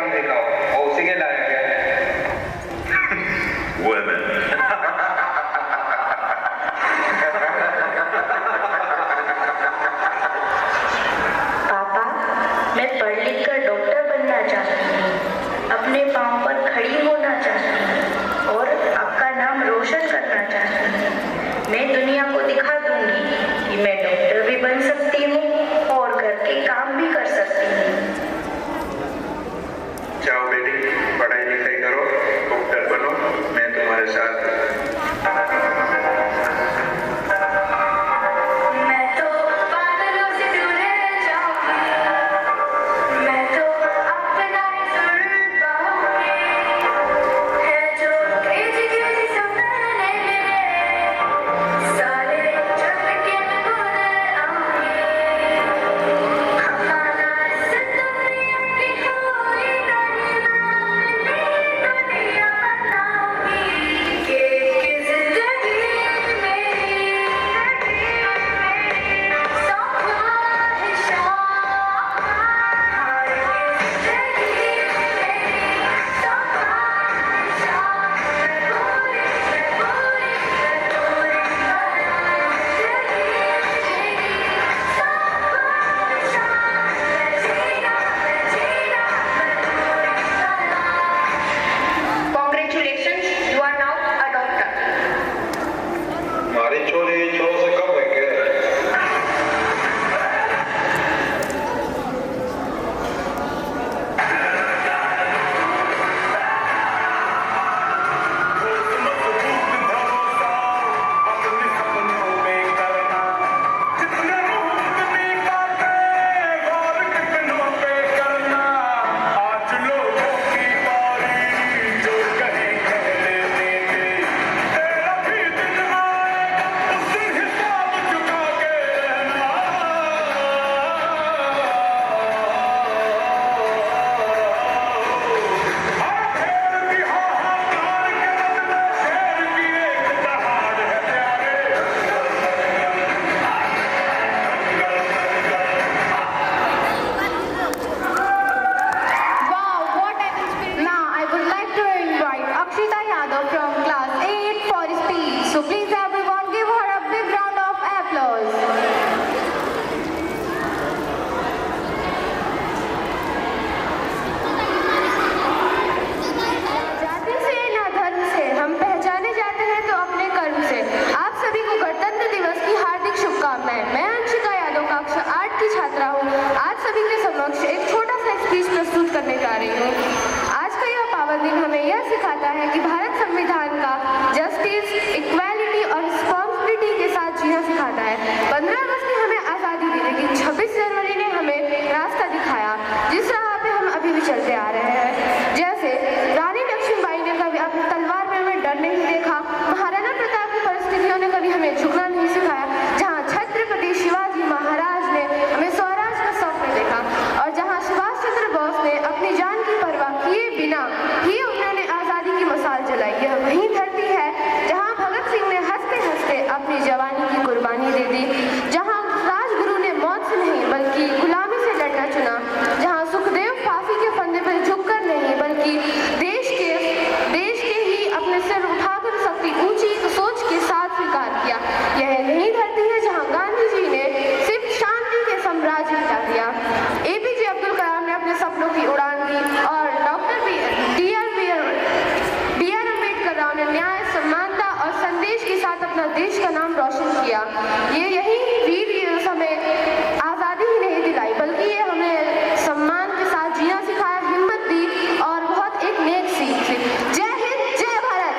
काम देखा हो और उसी के लायक है। Women. पापा, मैं पढ़ लिख कर डॉक्टर बनना चाहती हूँ, अपने पाँव पर खड़ी होना चाहती हूँ और आपका नाम रोशन करना चाहती हूँ। मैं दुनिया को दिखा दूंगी कि मैं डॉक्टर भी बन सकती हूँ और घर के काम भी कर सकती हूँ। जाओ बेटी, पढ़ाई लिखाई करो, डॉक्टर बनो, मैं तुम्हारे साथ हूँ। करने जा रही हूँ। आज का यह पावन दिन हमें यह सिखाता है कि भारत संविधान का जस्टिस, इक्वालिटी और रिस्पॉन्सिबिलिटी के साथ जीना सिखाता है। 15 अगस्त ने हमें आज़ादी दी, लेकिन 26 जनवरी ने हमें रास्ता दिखाया जिस राह पे हम अभी भी चलते आ रहे हैं। जैसे रानी लक्ष्मीबाई ने कभी अपनी तलवार में हमें डर नहीं देखा, महाराणा प्रताप की परिस्थितियों ने कभी हमें झुकना नहीं सिखाया, जहाँ छत्रपति शिवाजी महाराज ने हमें स्वराज का सपना देखा, और जहाँ सुभाष चंद्र बोस ने अपनी जान की परवाह किए बिना ही उन्होंने आज़ादी की मसाल जलाई। यह वही धरती है जहाँ भगत सिंह ने हंसते हंसते अपनी जवानी की कुर्बानी दे दी, जहाँ राजगुरु ने मौत से नहीं बल्कि गुलामी से लड़ना चुना, जहाँ सुखदेव फांसी के फंदे पर झुककर नहीं बल्कि देश के ही अपने सिर उठाकर सबकी ऊंची सोच के साथ स्वीकार किया। यह नहीं धरती है जहाँ गांधी जी ने सिर्फ शांति के साम्राज्य मिटा दिया, एपीजे अब्दुल कलाम ने अपने सपनों की उड़ान दी, और डॉक्टर बी.आर. अम्बेडकर राव ने न्याय, समानता और संदेश के साथ अपना देश का नाम रोशन किया। ये यही वीर हमें आज़ादी ही नहीं दिलाई बल्कि ये हमें सम्मान के साथ जीना सिखाया, हिम्मत दी और बहुत एक नेक सीख थी। जय हिंद, जय भारत।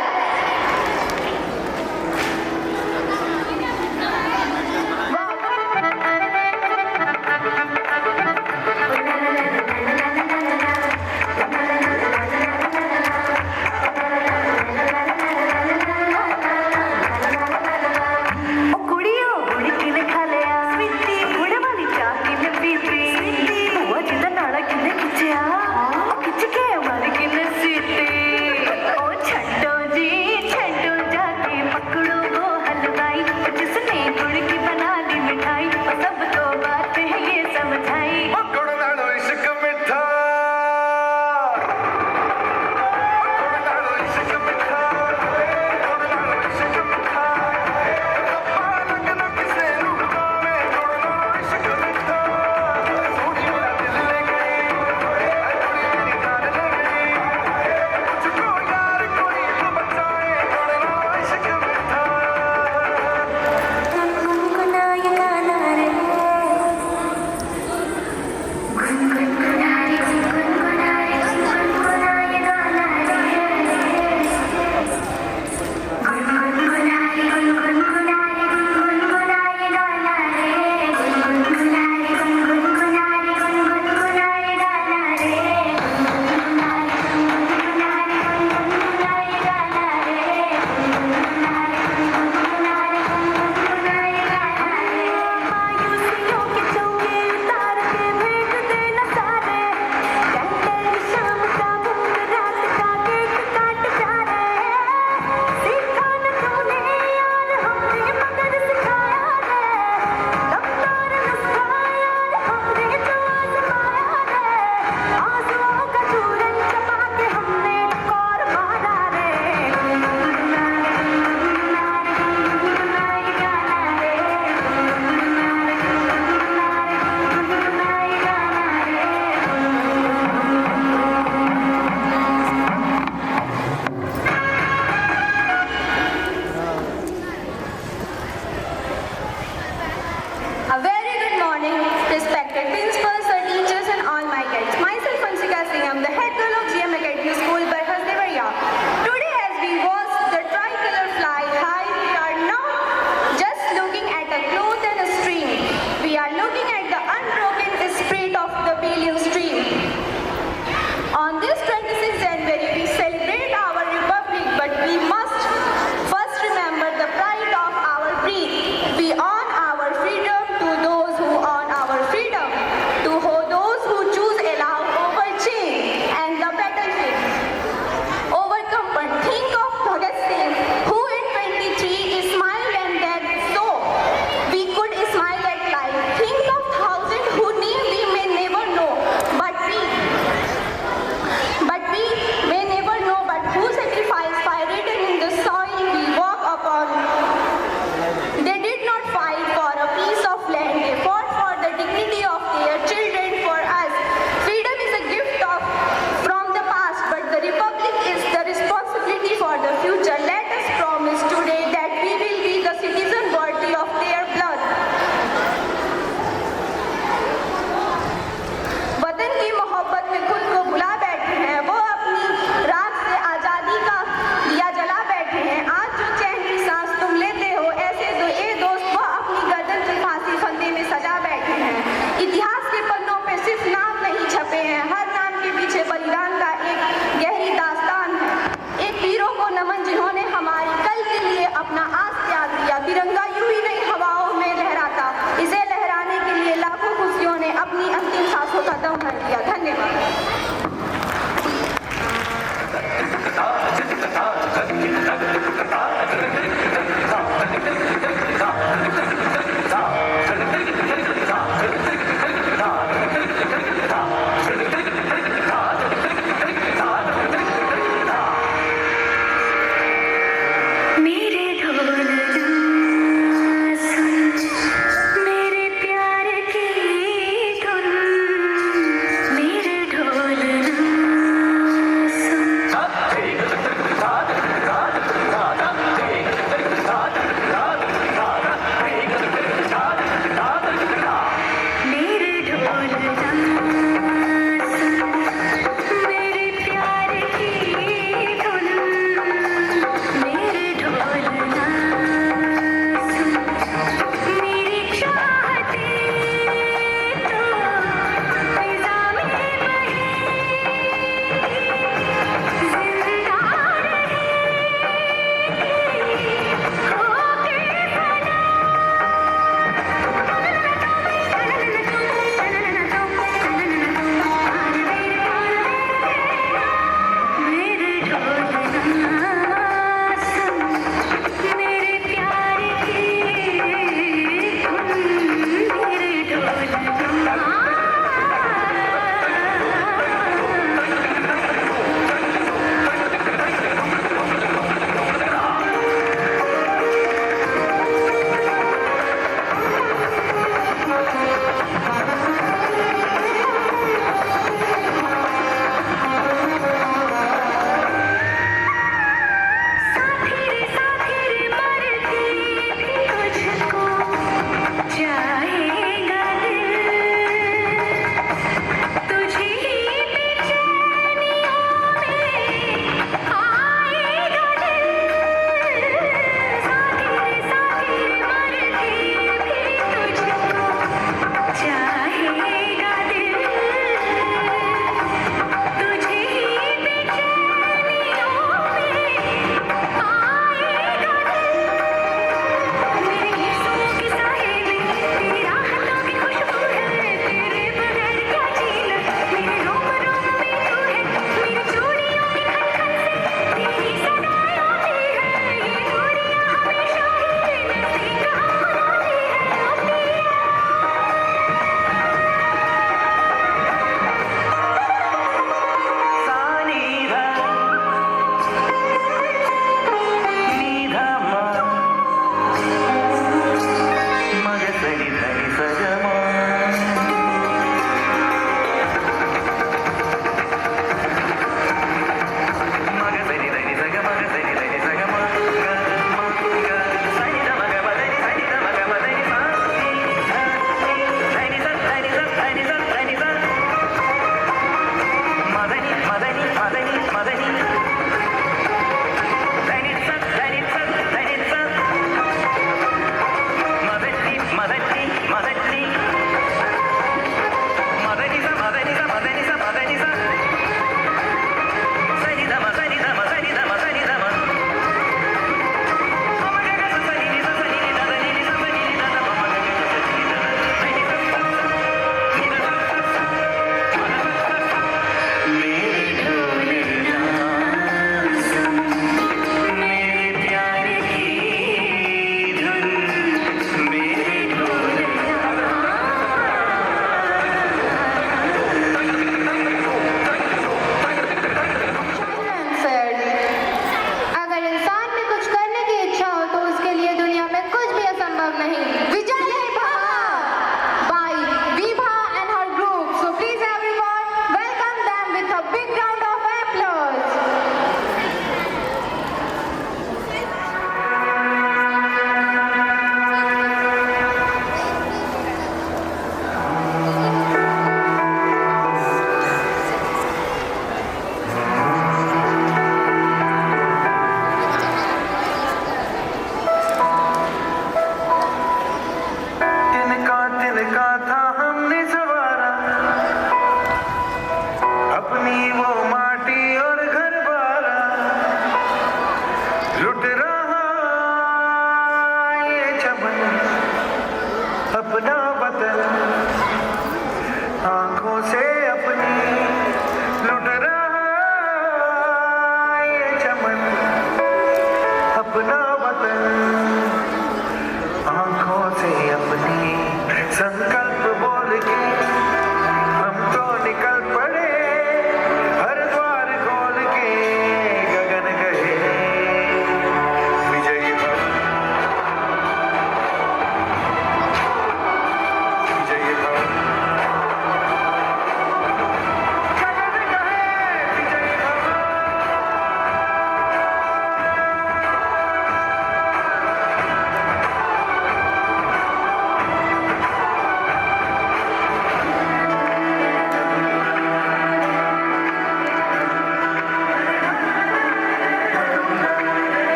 ग्रहण किया। धन्यवाद। मेरे प्यार की धुन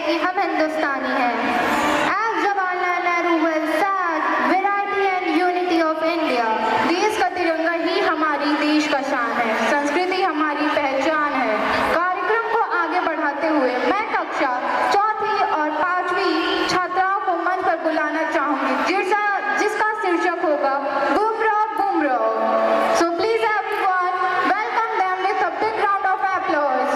कि हम हिंदुस्तानी हैं। As Jawaharlal Nehru will said, variety and unity of India. देश का तिरंगा ही हमारी देश का शान है, संस्कृति हमारी पहचान है। कार्यक्रम को आगे बढ़ाते हुए मैं कक्षा चौथी और पांचवी छात्राओं को मंच पर बुलाना चाहूंगी जिसका शीर्षक होगा Bumrah Bumrah. So please everyone welcome them with a big round of applause.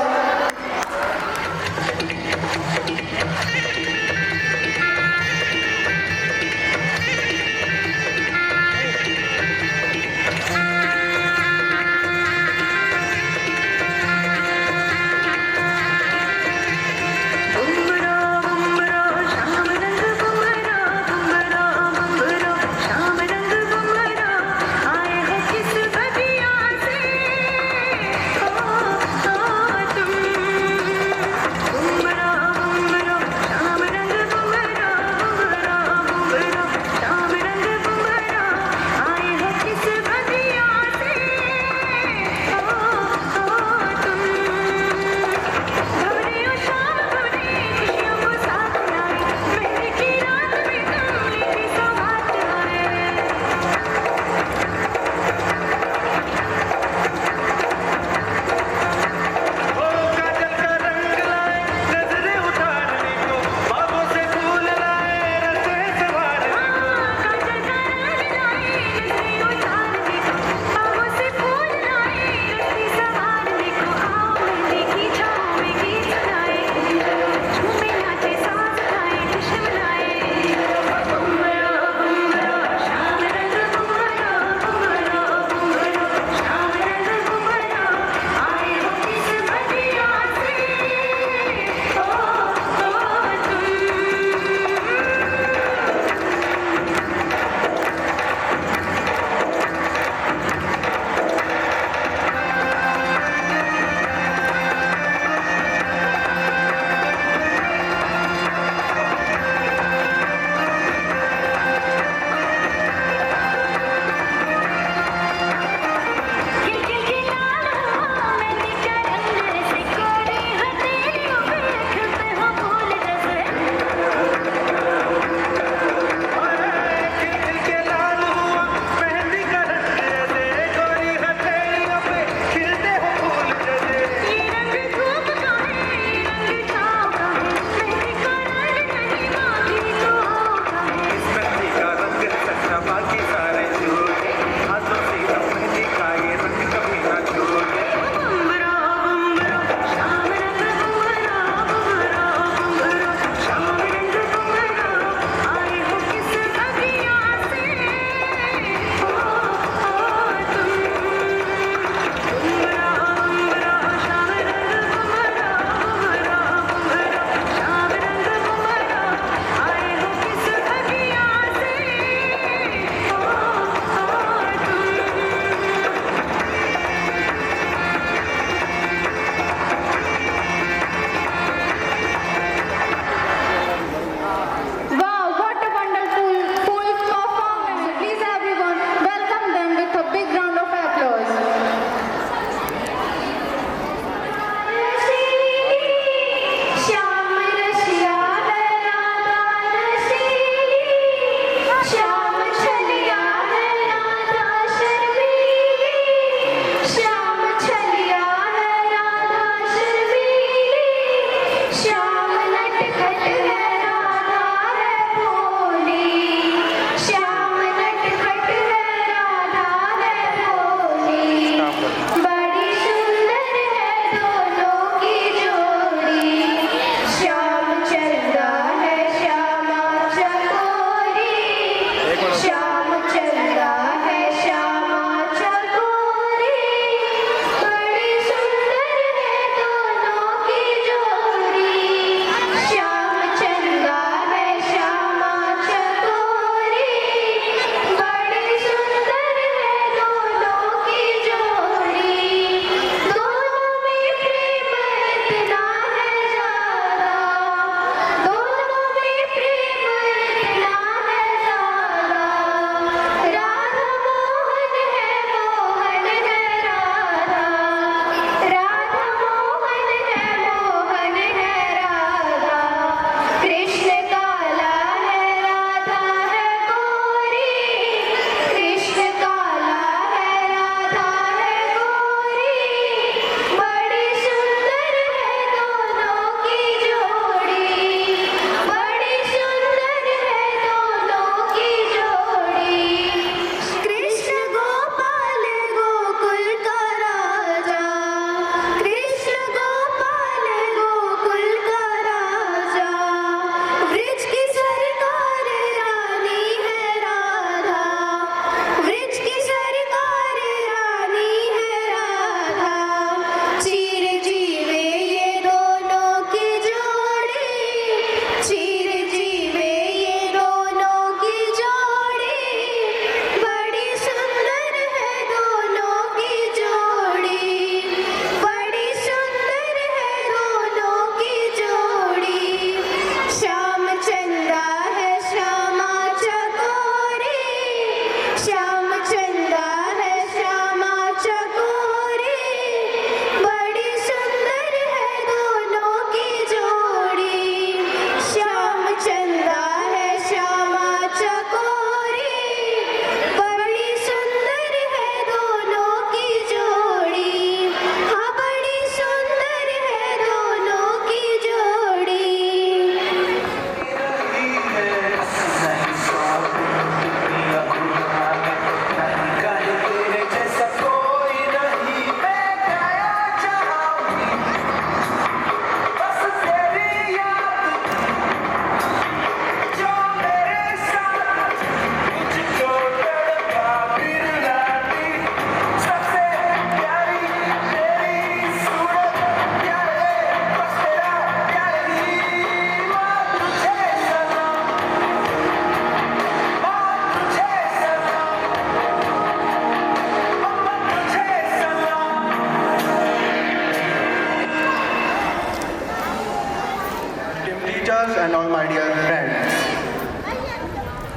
teachers and all my dear friends.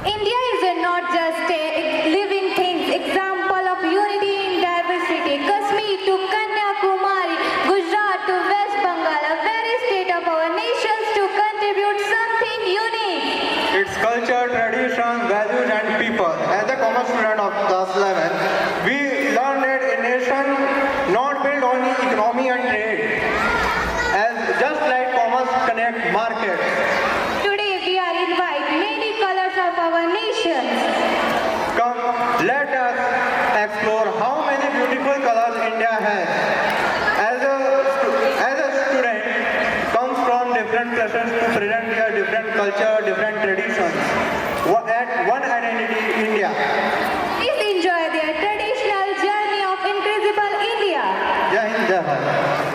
India is not just a living thing, example of unity in diversity. Kashmir to Kanyakumari, Gujarat to West Bengal, a very state of our nations to contribute something unique. Its culture, tradition, values and people. As a common student of class 11, we learned that a nation not built on economy and trade. As just like commerce connect markets. Today we are invite many colors of our nations. Come, let us explore how many beautiful colors India has. As a student comes from different places to present their different culture, different traditions. At one identity, India. Please enjoy their traditional journey of incredible India. Jai Hind, Jai Bharat.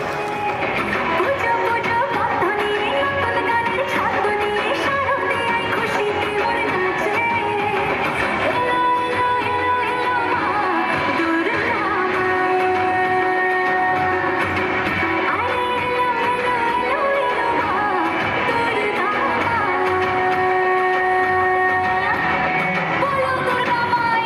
Bolo Durga Mai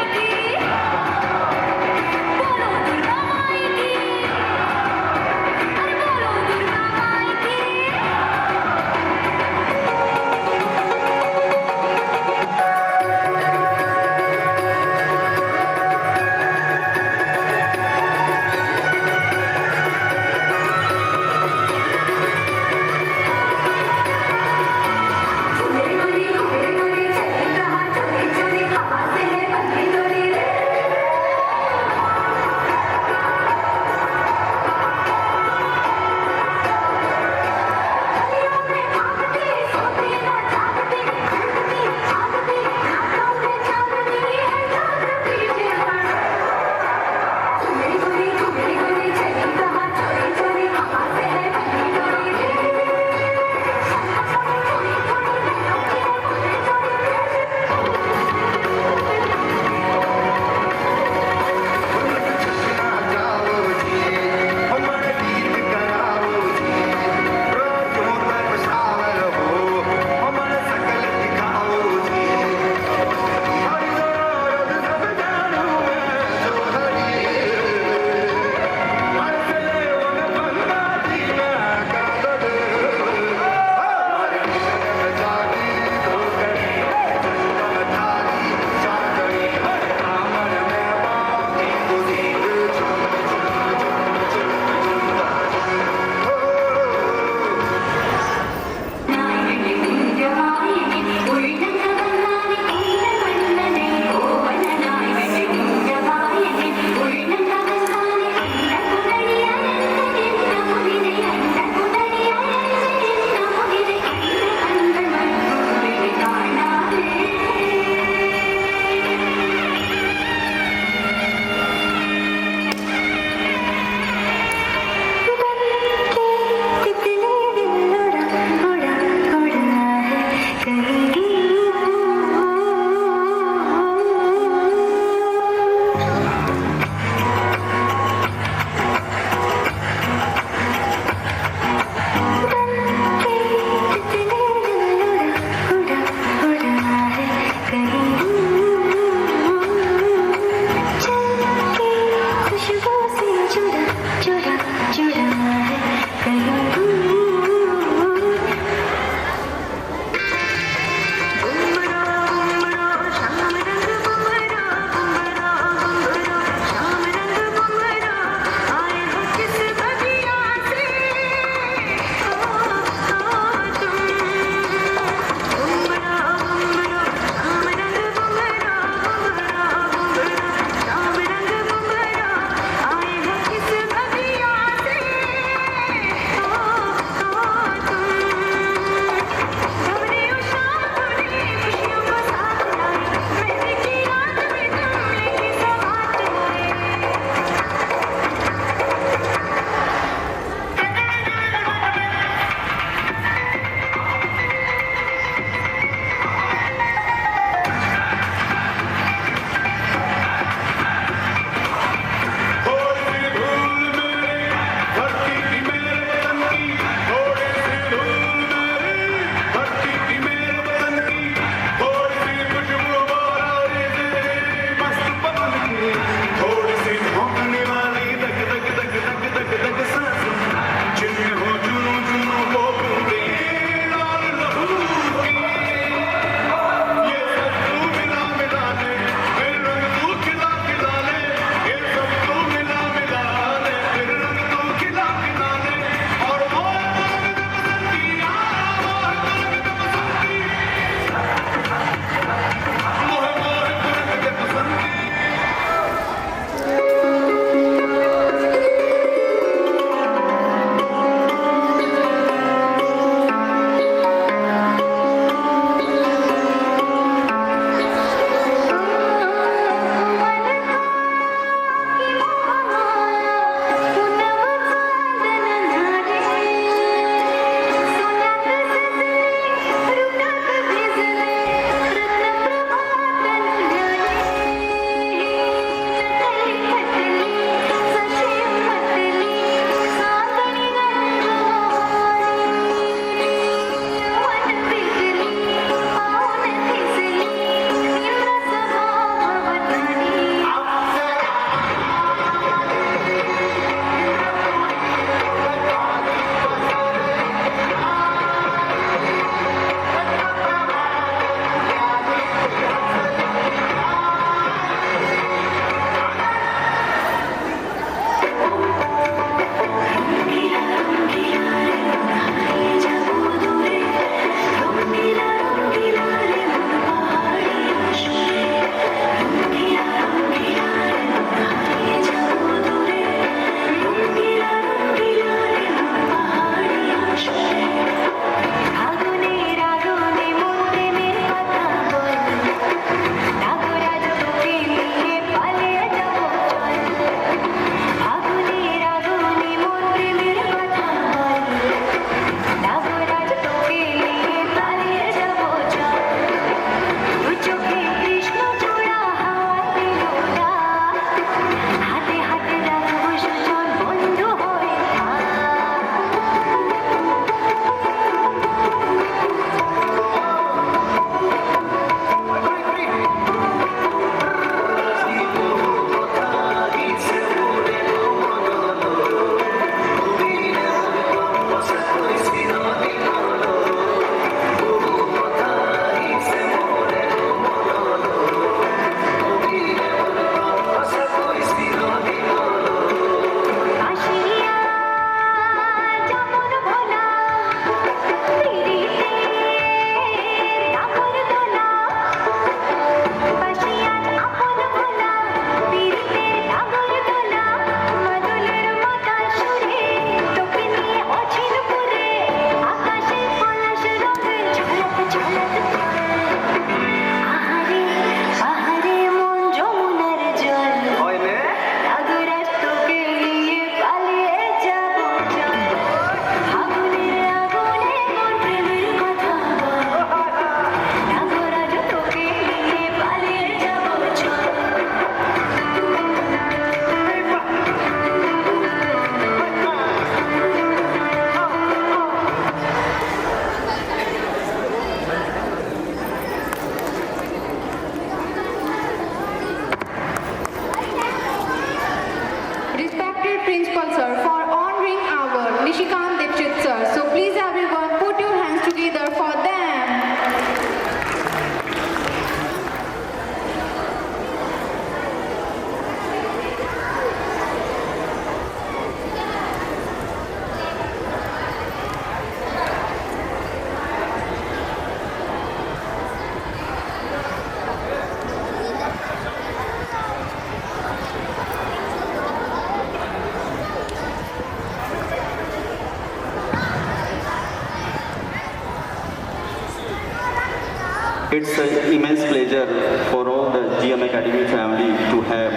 It's an immense pleasure for all the GM Academy family to have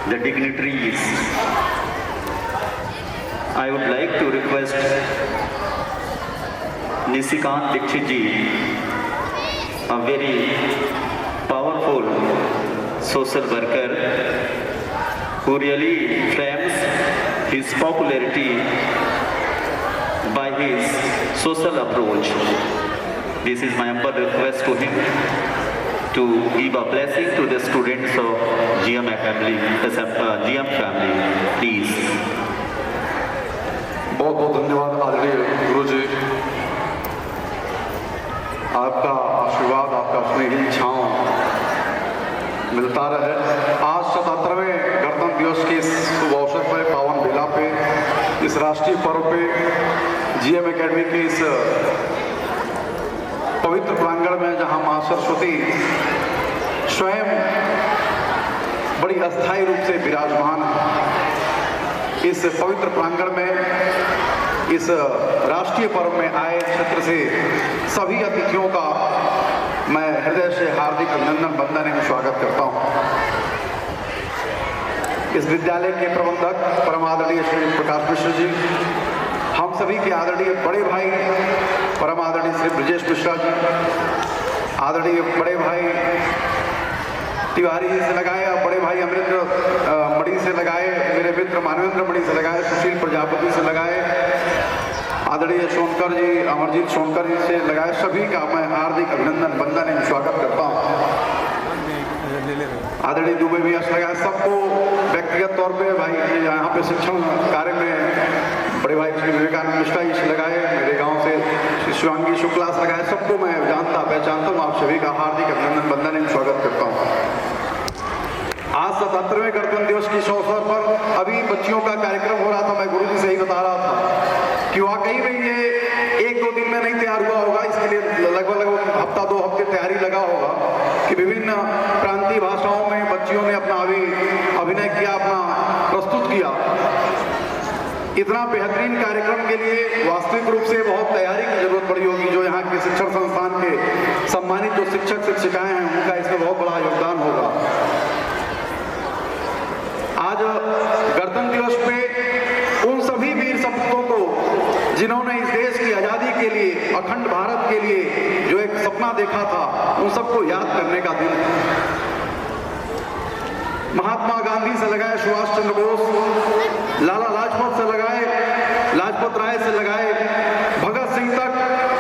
the dignitaries. I would like to request Nisikant Dikshit ji, a very powerful social worker who really frames his popularity by his social approach. This is my humble request to him to give a blessing to the students of GM family, please. बहुत बहुत धन्यवाद आदरणीय गुरु जी, आपका आशीर्वाद, आपका स्नेही छांव मिलता रहे। आज 77वें गणतंत्र दिवस के इस शुभ अवसर पर, पावन बेला पे, इस राष्ट्रीय पर्व पे GM एकेडमी के इस पवित्र प्रांगण में, जहां मां सरस्वती स्वयं बड़ी अस्थायी रूप से विराजमान है, इस पवित्र प्रांगण में, इस राष्ट्रीय पर्व में आए क्षेत्र से सभी अतिथियों का मैं हृदय से हार्दिक अभिनंदन, वंदन एवं स्वागत करता हूं। इस विद्यालय के प्रबंधक परम आदरणीय श्री प्रकाश मिश्र जी, हम सभी के आदरणीय बड़े भाई परम आदरणीय श्री ब्रजेश मिश्रा जी, आदरणीय बड़े भाई तिवारी जी से लगाए, बड़े भाई अमरेंद्र मणि से लगाए, मेरे मित्र मानवेंद्र मणि से लगाए, सुशील प्रजापति से लगाए, आदरणीय सोनकर जी, अमरजीत सोनकर जी से लगाए, सभी का मैं हार्दिक अभिनंदन, वंदन एवं स्वागत करता हूँ। आदरणीय दुबे भी लगाए, सबको व्यक्तिगत तौर पे भाई यहाँ पे शिक्षण कार्य में बड़े भाई श्री विवेकानंद मिश्रा जी से लगाए, मेरे गांव से श्री शिवांगी शुक्ला से लगाए, सबको मैं जानता पहचानता हूँ। आप सभी का हार्दिक अभिनंदन, वंदन एवं स्वागत करता हूँ। आज 77वें गणतंत्र दिवस के अवसर पर अभी बच्चियों का कार्यक्रम हो रहा था, मैं गुरुजी से ही बता रहा था कि वाकई में ये 1-2 दिन में नहीं तैयार हुआ होगा, इसके लिए लगभग हफ्ता 2 हफ्ते तैयारी लगा होगा कि विभिन्न प्रांतीय भाषाओं में बच्चियों ने अपना अभिनय किया, अपना प्रस्तुत किया। इतना बेहतरीन कार्यक्रम के लिए वास्तविक रूप से बहुत तैयारी की जरूरत पड़ी होगी। जो यहाँ के शिक्षण संस्थान के सम्मानित जो शिक्षक शिक्षिकाएं हैं, उनका इसमें बहुत बड़ा योगदान होगा। आज गणतंत्र दिवस पे उन सभी वीर सपूतों को जिन्होंने इस देश की आजादी के लिए, अखंड भारत के लिए जो एक सपना देखा था, उन सबको याद करने का दिन है। महात्मा गांधी से लगाए, सुभाष चंद्र बोस, लाला लाजपत से लगाए, लाजपत राय से लगाए, भगत सिंह तक,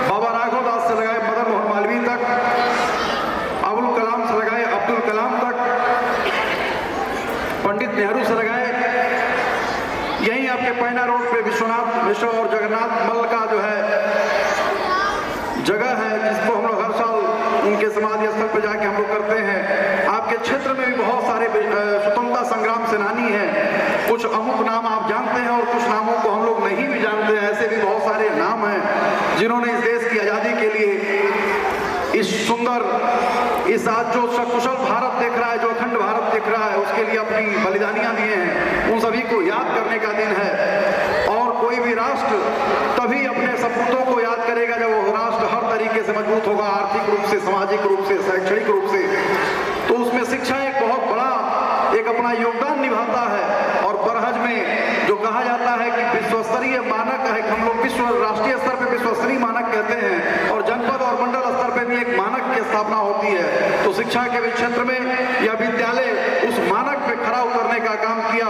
बाबा राघव दास से लगाए, मदन मोहन मालवीय तक, अबुल कलाम से लगाए, अब्दुल कलाम तक, पंडित नेहरू से लगाए। यहीं आपके पैना रोड पे विश्वनाथ मिश्र और जगन्नाथ मल्ल का जो है जगह है, जिसको हम लोग हर साल उनके समाधि स्थल पर जाके हम लोग करते हैं। आपके क्षेत्र में भी बहुत सारे स्वतंत्रता संग्राम सेनानी हैं, कुछ अमुक नाम आप जानते हैं और कुछ नामों को हम लोग नहीं भी जानते हैं। ऐसे भी बहुत सारे नाम हैं जिन्होंने इस देश की आजादी के लिए, इस सुंदर, इस आज जो सकुशल भारत देख रहा है, जो अखंड भारत देख रहा है, उसके लिए अपनी बलिदानियां दिए हैं। उन सभी को याद करने का दिन है। और कोई भी राष्ट्र तभी अपने सपूतों को याद करेगा जब वो राष्ट्र हर तरीके से मजबूत होगा, आर्थिक रूप से, सामाजिक रूप से, शैक्षणिक रूप से। तो उसमें शिक्षा एक बहुत बड़ा एक अपना योगदान निभाता है। और बरहज में जो कहा जाता है कि विश्वस्तरीय मानक है, हम लोग राष्ट्रीय स्तर पर विश्वस्तरीय मानक कहते हैं, और जनपद और मंडल स्तर पर भी एक मानक की स्थापना होती है। तो शिक्षा के क्षेत्र में यह विद्यालय उस मानक पे खरा उतरने का काम किया।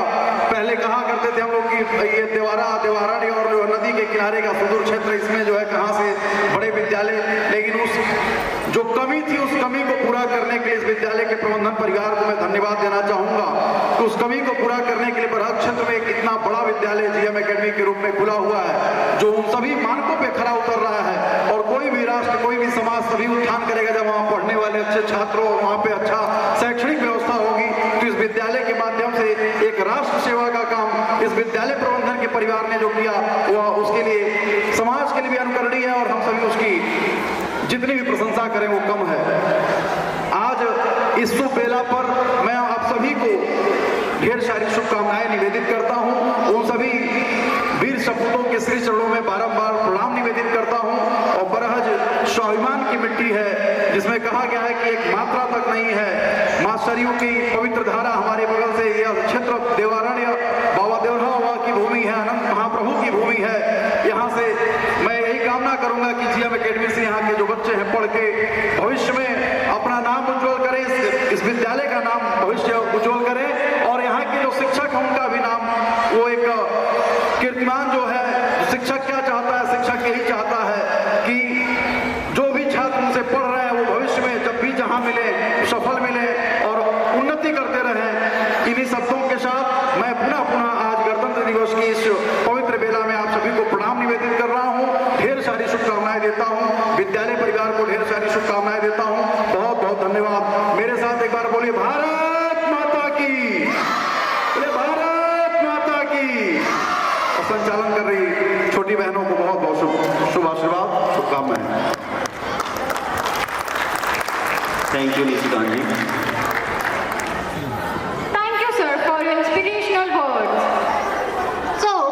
पहले कहा करते थे हम लोग कि ये देवारानी और नदी के किनारे का सुदूर क्षेत्र, इसमें जो है कहाँ से बड़े विद्यालय, लेकिन उस जो कमी थी, उस कमी को पूरा करने के लिए इस विद्यालय के प्रबंधन परिवार को मैं धन्यवाद देना चाहूंगा कि उस कमी को पूरा करने के लिए बरहज क्षेत्र में एक इतना बड़ा विद्यालय GM एकेडमी के रूप में खुला हुआ है, जो उन सभी मानकों पे खरा उतर रहा है। और कोई भी राष्ट्र, कोई भी समाज तभी उत्थान करेगा जब वहाँ पढ़ने वाले अच्छे छात्रों और वहाँ पे अच्छा शैक्षणिक व्यवस्था होगी। तो इस विद्यालय के माध्यम से एक राष्ट्र सेवा का काम इस विद्यालय प्रबंधन के परिवार ने जो किया, वह उसके लिए, समाज के लिए भी अनुकरणीय है, और हम सभी उसकी जितनी भी प्रशंसा करें वो कम है। आज इस शुभ बेला पर मैं आप सभी को ढेर सारी शुभकामनाएं निवेदित करता हूं। उन सभी वीर सपूतों के श्री चरणों में बारंबार प्रणाम निवेदित करता हूं। और बरहज स्वाभिमान की मिट्टी है, जिसमें कहा गया है कि एक मात्रा तक नहीं है। मां सरयू की पवित्र धारा हमारे बगल से, यह क्षेत्र देवारण्य बाबा देवरा बाबा की भूमि है, अनंत महाप्रभु की भूमि है। यहाँ से मैं यही कामना करूंगा कि जीएम एकेडमी से यहाँ के जो बच्चे हैं पढ़ के भविष्य में अपना नाम उज्जवल करें, इस विद्यालय का नाम भविष्य उज्जवल करें, और यहाँ के जो शिक्षक हैं उनका भी नाम, वो एक कीर्तिमान जो है, शिक्षक क्या चाहता है, शिक्षक यही चाहता है कि जो भी छात्र उनसे पढ़ रहे हैं वो भविष्य में जब भी जहाँ मिले सफल मिले और उन्नति करते रहें। इन्हीं शब्दों के साथ मैं पुनः आज गणतंत्र दिवस की इस पवित्र बेला में आप सभी को प्रणाम निवेदित कर रहा हूँ, ढेर सारी शुभकामनाएं देता हूँ, विद्यालय परिवार को ढेर सारी शुभकामनाएं देता हूँ। बहुत बहुत धन्यवाद। मेरे साथ एक बार बोलिए भारत माता की, बोले भारत माता की। और संचालन कर रही छोटी बहनों को बहुत बहुत शुभ आशीर्वाद, शुभकामनाएं। Thank you Nishikant ji.